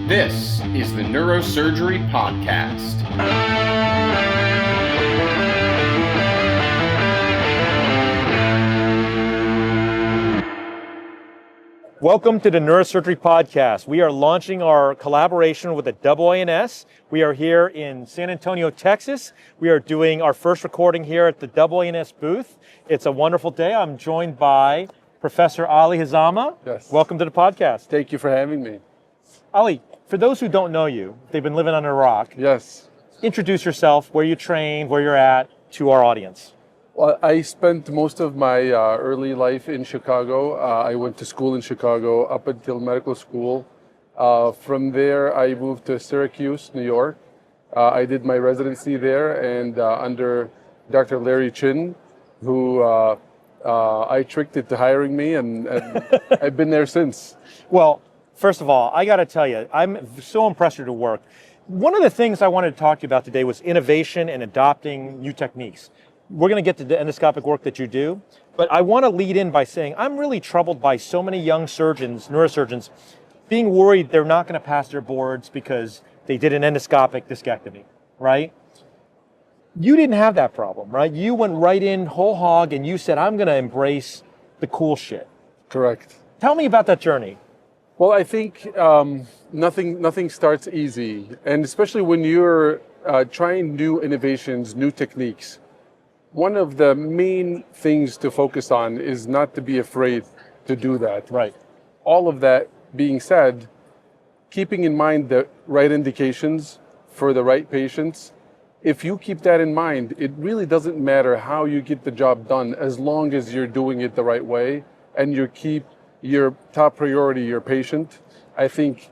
This is the Neurosurgery Podcast. Welcome to the Neurosurgery Podcast. We are launching our collaboration with the AANS. We are here in San Antonio, Texas. We are doing our first recording here at the AANS booth. It's a wonderful day. I'm joined by Professor Ali Hazama. Yes. Welcome to the podcast. Thank you for having me. Ali, for those who don't know you, they've been living under a rock. Yes. Introduce yourself, where you trained, where you're at, to our audience. Well, I spent most of my early life in Chicago. I went to school in Chicago up until medical school. From there, I moved to Syracuse, New York. I did my residency there, and under Dr. Larry Chin, who I tricked into hiring me, and I've been there since. Well, first of all, I got to tell you, I'm so impressed with your work. One of the things I wanted to talk to you about today was innovation and adopting new techniques. We're going to get to the endoscopic work that you do, but I want to lead in by saying I'm really troubled by so many young surgeons, neurosurgeons, being worried they're not going to pass their boards because they did an endoscopic discectomy, right? You didn't have that problem, right? You went right in whole hog and you said, I'm going to embrace the cool shit. Correct. Tell me about that journey. Well, I think nothing starts easy, and especially when you're trying new innovations, new techniques. One of the main things to focus on is not to be afraid to do that. Right. All of that being said, keeping in mind the right indications for the right patients, if you keep that in mind, it really doesn't matter how you get the job done as long as you're doing it the right way and you keep your top priority, your patient. I think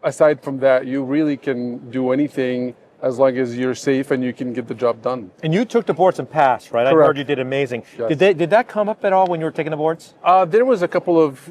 aside from that, you really can do anything as long as you're safe and you can get the job done. And you took the boards and passed, right? Correct. I heard you did amazing. Yes. Did that come up at all when you were taking the boards? There was a couple of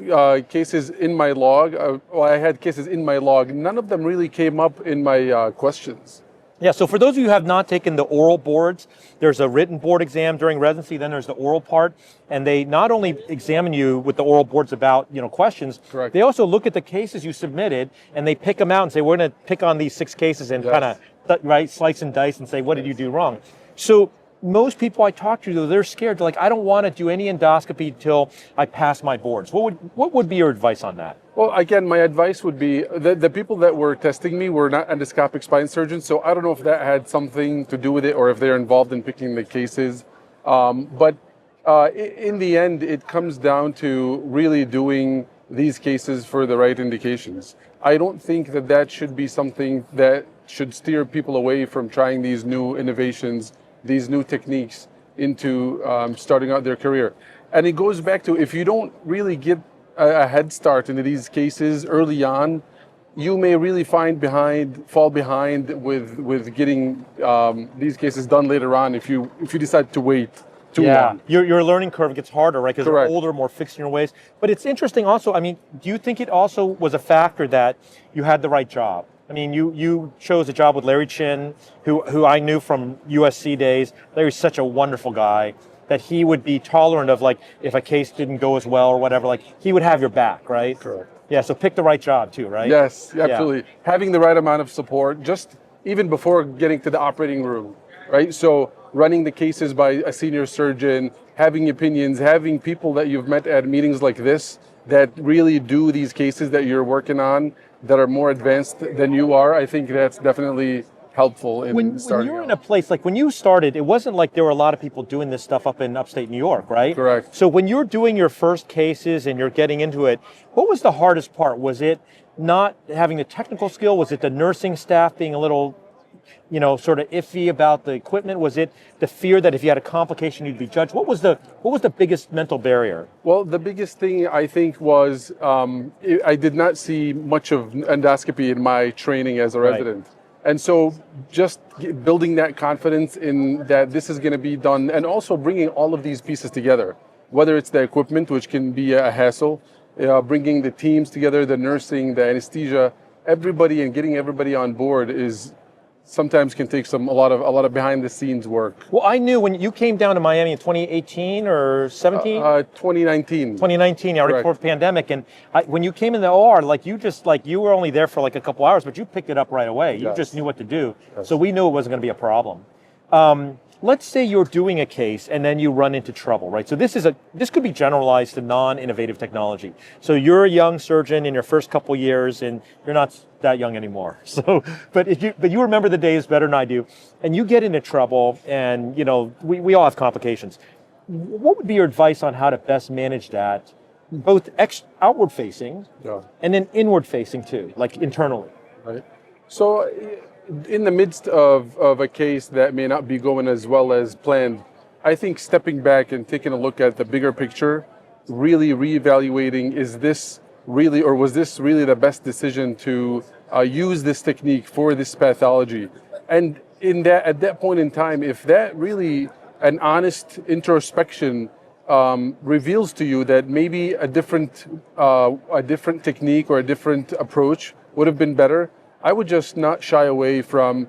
cases in my log. I had cases in my log. None of them really came up in my questions. Yeah, so for those of you who have not taken the oral boards, there's a written board exam during residency, then there's the oral part, and they not only examine you with the oral boards about, questions, Correct. They also look at the cases you submitted, and they pick them out and say, we're going to pick on these 6 cases and Yes. kind of, slice and dice and say, what did you do wrong? So most people I talk to, though, they're scared. They're like, I don't want to do any endoscopy until I pass my boards. What would be your advice on that? Well, again, my advice would be the people that were testing me were not endoscopic spine surgeons, so I don't know if that had something to do with it or if they're involved in picking the cases. But in the end, it comes down to really doing these cases for the right indications. I don't think that should be something that should steer people away from trying these new innovations, these new techniques into starting out their career. And it goes back to, if you don't really get a head start into these cases early on, you may really fall behind with getting these cases done later on if you decide to wait too long. Your learning curve gets harder, right? Because you're Correct. older, more fixed in your ways. But it's interesting also, do you think it also was a factor that you had the right job? You chose a job with Larry Chin, who I knew from USC days. Larry's such a wonderful guy that he would be tolerant of, if a case didn't go as well or whatever, he would have your back, right? Correct. Yeah, so pick the right job too, right? Yes, absolutely. Yeah. Having the right amount of support, just even before getting to the operating room, right? So running the cases by a senior surgeon, having opinions, having people that you've met at meetings like this that really do these cases that you're working on that are more advanced than you are, I think that's definitely helpful in starting. When you're in a place, when you started, it wasn't like there were a lot of people doing this stuff up in upstate New York, right? Correct. So when you're doing your first cases and you're getting into it, what was the hardest part? Was it not having the technical skill? Was it the nursing staff being a little, sort of iffy about the equipment? Was it the fear that if you had a complication, you'd be judged? What was the biggest mental barrier? Well, the biggest thing I think was I did not see much of endoscopy in my training as a resident. Right. And so just building that confidence in that this is going to be done, and also bringing all of these pieces together, whether it's the equipment, which can be a hassle, bringing the teams together, the nursing, the anesthesia, everybody, and getting everybody on board is sometimes can take a lot of behind the scenes work. Well, I knew when you came down to Miami in 2018 or 17? 2019. 2019, yeah, right Correct. before the pandemic. And when you came in the OR, you were only there for like a couple hours, but you picked it up right away. You Yes. just knew what to do. Yes. So we knew it wasn't going to be a problem. Let's say you're doing a case and then you run into trouble, right? So this could be generalized to non-innovative technology. So you're a young surgeon in your first couple years, and you're not that young anymore. So, but you remember the days better than I do, and you get into trouble, and we all have complications. What would be your advice on how to best manage that, both outward facing, Yeah. and then inward facing too, like internally? Right. So, in the midst of a case that may not be going as well as planned, I think stepping back and taking a look at the bigger picture, really reevaluating, is this really, or was this really the best decision to use this technique for this pathology? And at that point in time, if that really an honest introspection reveals to you that maybe a different technique or a different approach would have been better, I would just not shy away from,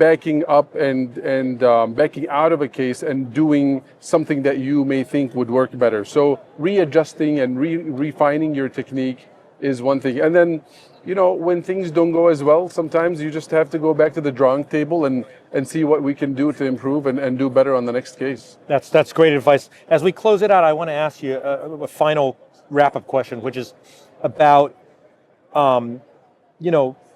backing up and backing out of a case and doing something that you may think would work better. So readjusting and refining your technique is one thing. And then, when things don't go as well, sometimes you just have to go back to the drawing table and see what we can do to improve and do better on the next case. That's great advice. As we close it out, I want to ask you a final wrap-up question, which is about,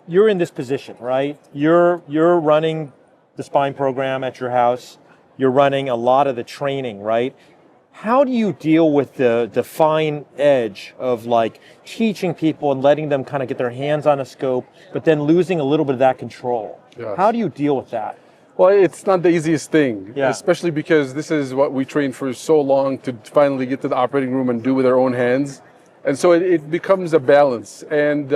you're in this position, right? You're running the spine program at your house. You're running a lot of the training, right? How do you deal with the fine edge of like teaching people and letting them kind of get their hands on a scope, but then losing a little bit of that control? Yes. How do you deal with that? Well, it's not the easiest thing, Yeah. especially because this is what we trained for so long to finally get to the operating room and do with our own hands. And so it becomes a balance. And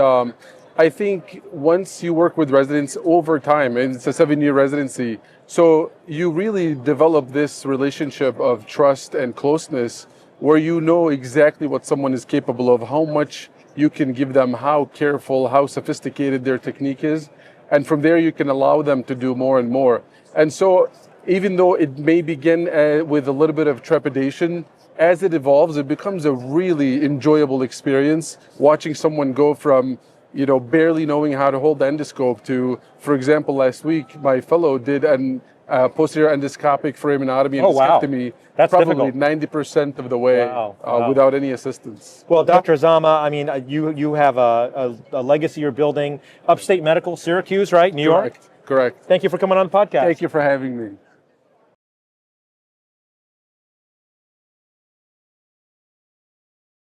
I think once you work with residents over time, and it's a 7-year residency, so you really develop this relationship of trust and closeness where you know exactly what someone is capable of, how much you can give them, how careful, how sophisticated their technique is. And from there, you can allow them to do more and more. And so even though it may begin with a little bit of trepidation, as it evolves, it becomes a really enjoyable experience watching someone go from barely knowing how to hold the endoscope to, for example, last week, my fellow did an posterior endoscopic foraminotomy and Oh, wow. discectomy, That's probably difficult. 90% of the way. Wow. Without any assistance. Well, Dr. Hazama, I mean, you have a legacy you're building. Upstate Medical, Syracuse, right? New York? Correct. Thank you for coming on the podcast. Thank you for having me.